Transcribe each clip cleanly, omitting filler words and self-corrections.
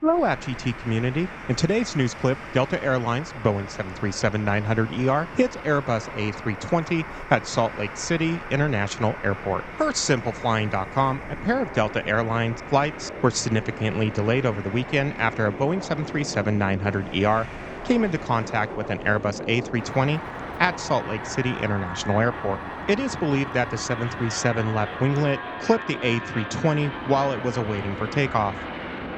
Hello, AVGT community. In today's news clip, Delta Airlines Boeing 737-900ER hits Airbus A320 at Salt Lake City International Airport. Per SimpleFlying.com, a pair of Delta Airlines flights were significantly delayed over the weekend after a Boeing 737-900ER came into contact with an Airbus A320 at Salt Lake City International Airport. It is believed that the 737 left winglet clipped the A320 while it was awaiting for takeoff.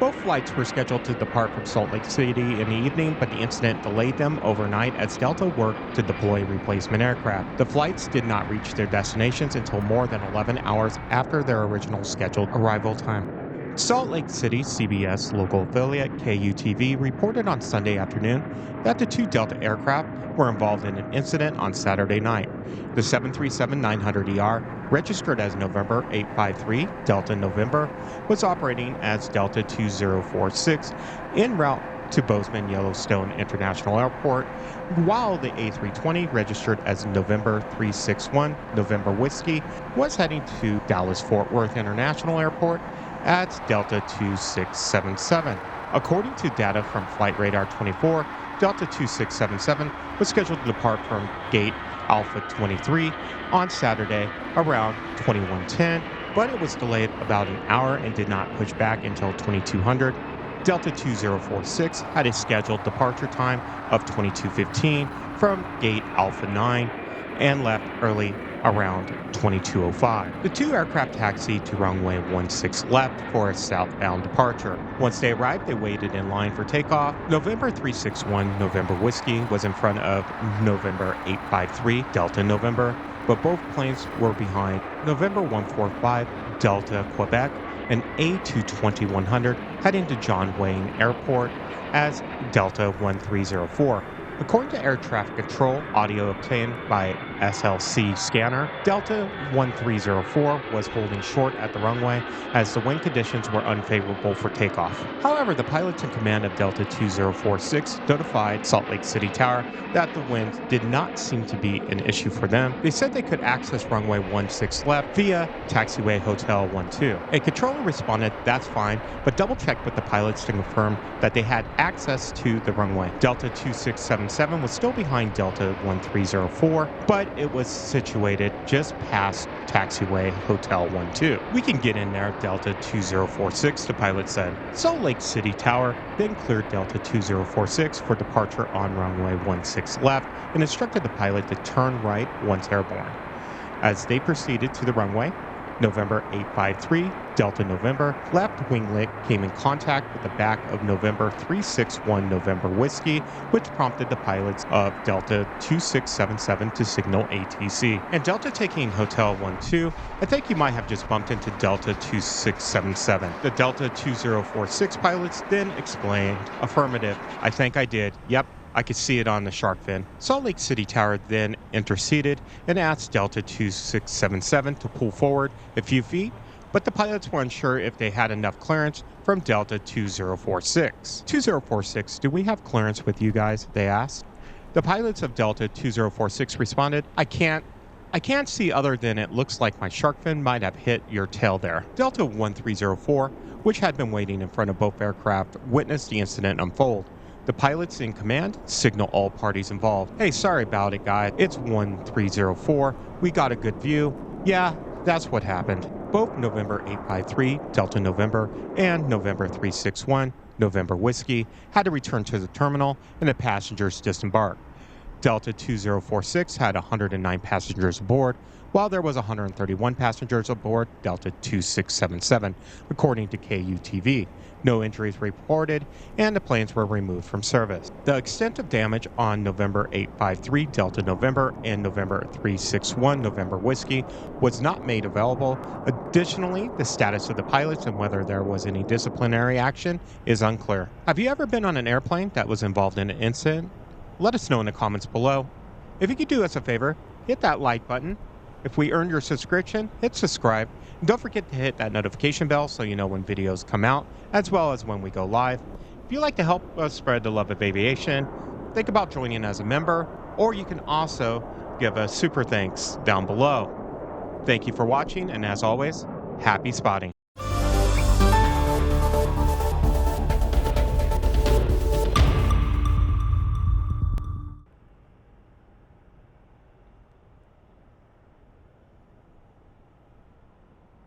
Both flights were scheduled to depart from Salt Lake City in the evening, but the incident delayed them overnight as Delta worked to deploy replacement aircraft. The flights did not reach their destinations until more than 11 hours after their original scheduled arrival time. Salt Lake City CBS local affiliate KUTV reported on Sunday afternoon that the two Delta aircraft were involved in an incident on Saturday night. The 737-900ER, registered as November 853 Delta November, was operating as Delta 2046 en route to Bozeman Yellowstone International Airport, while the A320, registered as November 361 November Whiskey, was heading to Dallas Fort Worth International Airport at Delta 2677. According to data from Flight Radar 24, Delta 2677 was scheduled to depart from Gate Alpha 23 on Saturday around 2110, but it was delayed about an hour and did not push back until 2200. Delta 2046 had a scheduled departure time of 2215 from Gate Alpha 9 and left early around 2205. The two aircraft taxied to runway 16 left for a southbound departure. Once they arrived, they waited in line for takeoff. November 361 November Whiskey was in front of November 853 Delta November, but both planes were behind November 145 Delta Quebec and A220-100 heading to John Wayne Airport as Delta 1304. According to air traffic control audio obtained by SLC scanner, Delta 1304 was holding short at the runway as the wind conditions were unfavorable for takeoff. However, the pilots in command of Delta 2046 notified Salt Lake City Tower that the wind did not seem to be an issue for them. They said they could access runway 16 left via taxiway Hotel 12. A controller responded, "That's fine," but double-checked with the pilots to confirm that they had access to the runway. Delta 2677 was still behind Delta 1304, but it was situated just past taxiway Hotel 12. "We can get in there, Delta 2046, the pilot said. Salt Lake City Tower then cleared Delta 2046 for departure on runway 16 left and instructed the pilot to turn right once airborne. As they proceeded to the runway, November 853 Delta November left winglet came in contact with the back of November 361 November Whiskey, which prompted the pilots of Delta 2677 to signal ATC. And Delta taking Hotel 12, I think you might have just bumped into Delta 2677. The Delta 2046 pilots then explained, "Affirmative, I think I did. Yep. I could see it on the shark fin." Salt Lake City Tower then interceded and asked Delta 2677 to pull forward a few feet, but the pilots were unsure if they had enough clearance from Delta 2046. 2046, do we have clearance with you guys? They asked. The pilots of Delta 2046 responded, I can't see other than it looks like my shark fin might have hit your tail there." Delta 1304, which had been waiting in front of both aircraft, witnessed the incident unfold. The pilots in command signal all parties involved. "Hey, sorry about it, guys. It's 1304. We got a good view. Yeah, that's what happened." Both November 853 Delta November and November 361 November Whiskey had to return to the terminal and the passengers disembarked. Delta 2046 had 109 passengers aboard, while there was 131 passengers aboard Delta 2677, according to KUTV. No injuries reported, and the planes were removed from service. The extent of damage on November 853 Delta November and November 361 November Whiskey was not made available. Additionally, the status of the pilots and whether there was any disciplinary action is unclear. Have you ever been on an airplane that was involved in an incident? Let us know in the comments below. If you could do us a favor, hit that like button. If we earned your subscription, hit subscribe. And don't forget to hit that notification bell so you know when videos come out, as well as when we go live. If you'd like to help us spread the love of aviation, think about joining as a member, or you can also give us super thanks down below. Thank you for watching, and as always, happy spotting.